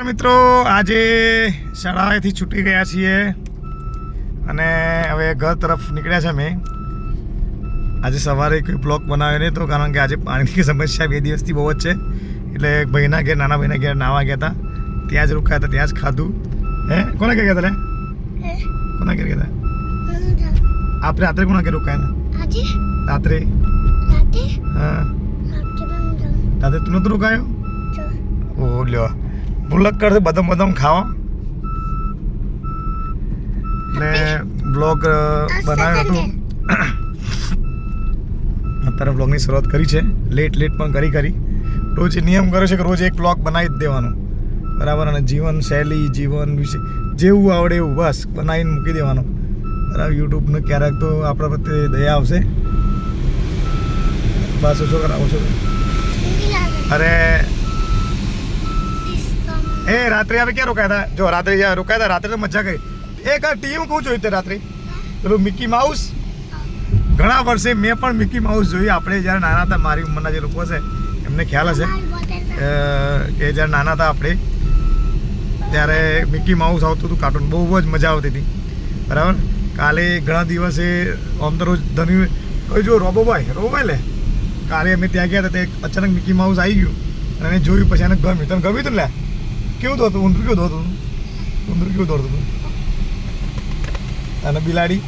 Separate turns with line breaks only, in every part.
મિત્રો આજે શાળાએથી છૂટી ગયા છીએ અને હવે ઘર તરફ નીકળ્યા છે. અમે આજે સવારે કોઈ બ્લોગ બનાવ્યો નહીં તો કારણ કે આજે પાણીની સમસ્યા 2 દિવસથી બહુ જ છે. એટલે ભાઈના ઘેર નાના ભાઈના ઘેર નાવા ગયા હતા, ત્યાં જ રોકાયા હતા, ત્યાં જ ખાધું. કોના ઘેર ગયા હતા? કોના ઘેર ગયા હતા? આપણે રાત્રે કોના ઘેર રોકાયા હતા? રાત્રે હા રાત્રે તું નતું રોકાયો? ઓ લ્યો ભૂલક કરશે બદામ બદામ ખાવા એટલે બ્લોગ બનાવ્યો હતો. અત્યારે બ્લોગની શરૂઆત કરી છે, લેટ પણ કરી. રોજ નિયમ કર્યો છે કે રોજ એક બ્લોગ બનાવી જ દેવાનું, બરાબર. અને જીવન શૈલી, જીવન વિશે જેવું આવડે એવું બસ બનાવીને મૂકી દેવાનું, બરાબર. યુટ્યુબને ક્યારેક તો આપણા પ્રત્યે દયા આવશે. બસ શું કરાવો છો? અરે એ રાત્રે આપણે ક્યાં રોકાયા હતા? જો રાત્રે જ્યાં રોકાયા હતા રાત્રે તો મજા કરી. એક ટીવી હું કહું છું તે રાત્રે પેલું મિકી માઉસ, ઘણા વર્ષે મેં પણ મિકી માઉસ જોઈ. આપણે જ્યારે નાના હતા, મારી ઉંમરના જે લોકો છે એમને ખ્યાલ હશે કે જ્યારે નાના હતા આપણે ત્યારે મિકી માઉસ આવતું હતું કાર્ટૂન, બહુ જ મજા આવતી હતી, બરાબર. કાલે ઘણા દિવસે આમ તો રોજ ધની કોઈ જો રોબોભાઈ લે કાલે અમે ત્યાં ગયા હતા, તે અચાનક મિકી માઉસ આવી ગયું અને એને જોયું, પછી એને ગમ્યું. તને ગમ્યું હતું? લે કેવું દોડતું? ઊંધું કેવું દોડતું? ઊંધું કેવું દોડતું હતું? અને બિલાડી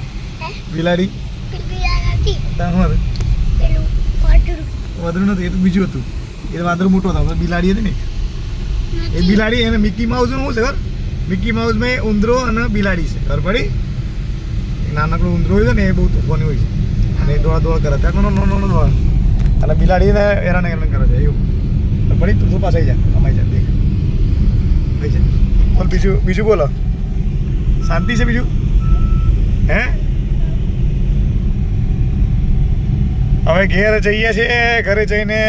વાંદરું નથી, એ તો બીજું હતું. એ વાંદરું મોટો હતો, બિલાડી હતી ને એ બિલાડી. એને મિકી માઉસ શું છે ખબર? મિકી માઉસ મેં ઉંદરો અને બિલાડી છે, ખબર પડી? નાનકડો ઉંદરો હોય છે ને એ બહુ તોફાની હોય છે અને એ દોડ કરે ત્યાં નો દોડ, અને બિલાડીને હેરાન કરે છે એવું. પડી તું પાછા આવી જા, અમાઈ જા, દેખ ભાઈ છે. બોલ બીજું બોલો. શાંતિ છે બીજું? હે હવે ઘેર જઈએ છીએ. ઘરે જઈને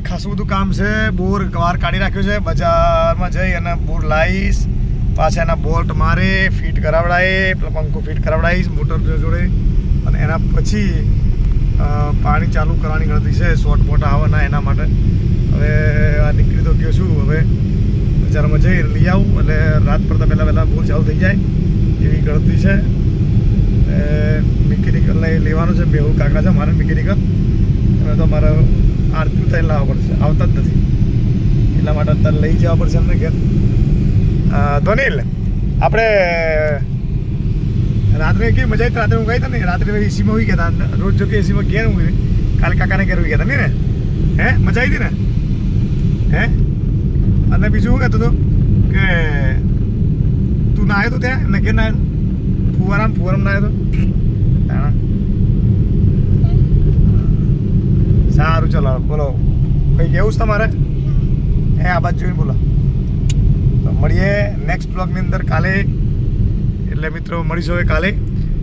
ખાસું બધું કામ છે. બોર વાર કાઢી રાખ્યો છે, બજારમાં જઈ અને બોર લાવીશ, પાછા એના બોલ્ટ મારે ફિટ કરાવડાવીએ, પંખો ફિટ કરાવડાવીશ મોટર જોડે, અને એના પછી પાણી ચાલુ કરવાની ગણતરી છે. શોર્ટ મોટા આવવાના એના માટે હવે આ નીકળી તો ગયો છું. હવે બજારમાં જઈ લઈ આવું એટલે રાત પડતા પહેલાં બોર ચાલુ થઈ જાય એવી ગણતરી છે. મિકેનિકલ લેવાનું છે, બેહુ કાકા છે મારે મિકેનિકલ, હવે તો મારે આરતી ઉતારીને લાવવા પડશે, આવતા જ નથી, એટલા માટે અત્યારે લઈ જવા પડશે એમને ઘેર. ધોનીલ આપણે રાત્રે કેવી મજા આવી? રાત્રે હું ગઈ હતા ને, રાત્રે એસીમાં હોઈ ગયા હતા. રોજ જો કે એસીમાં ઘેર હું કાલે કાકાને ઘેર હોઈ ગયા હતા ને. હે મજા આવી હતી ને? હે અને બીજું શું કહેતો હતો કે તું નાહ્યો તો ત્યાં એમને ઘેર નાહ્યો? ફુવારામ નાહ્યો તો? સારું ચલો બોલો, કંઈ કેવું છે તમારે? આ બાજુ જોઈને બોલો. તો મળીએ નેક્સ્ટ બ્લોગની અંદર કાલે. એટલે મિત્રો મળીશું હવે કાલે.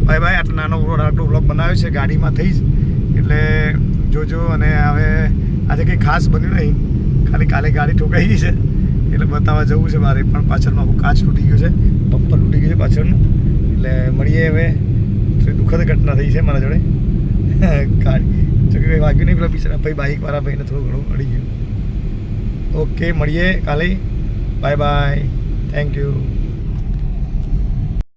Bye bye. આટલો બ્લોગ બનાવ્યો છે ગાડીમાં થઈ જ, એટલે જોજો. અને હવે આજે કંઈ ખાસ બન્યું નહીં, ખાલી કાલે ગાડી ઠોકાઈ ગઈ છે એટલે બતાવવા જવું છે મારે. પણ પાછળમાં આખું કાચ તૂટી ગયું છે, બમ્પર તૂટી ગયું છે પાછળનું. એટલે મળીએ હવે. થોડી દુઃખદ ઘટના થઈ છે મારા જોડે. ગાડી જો કે કંઈ વાગ્યું નહીં, પેલા બિચારા ભાઈ બાઇકવાળા ભાઈને થોડું ઘણું અડી ગયું. ઓકે મળીએ કાલે. Bye bye. Thank you.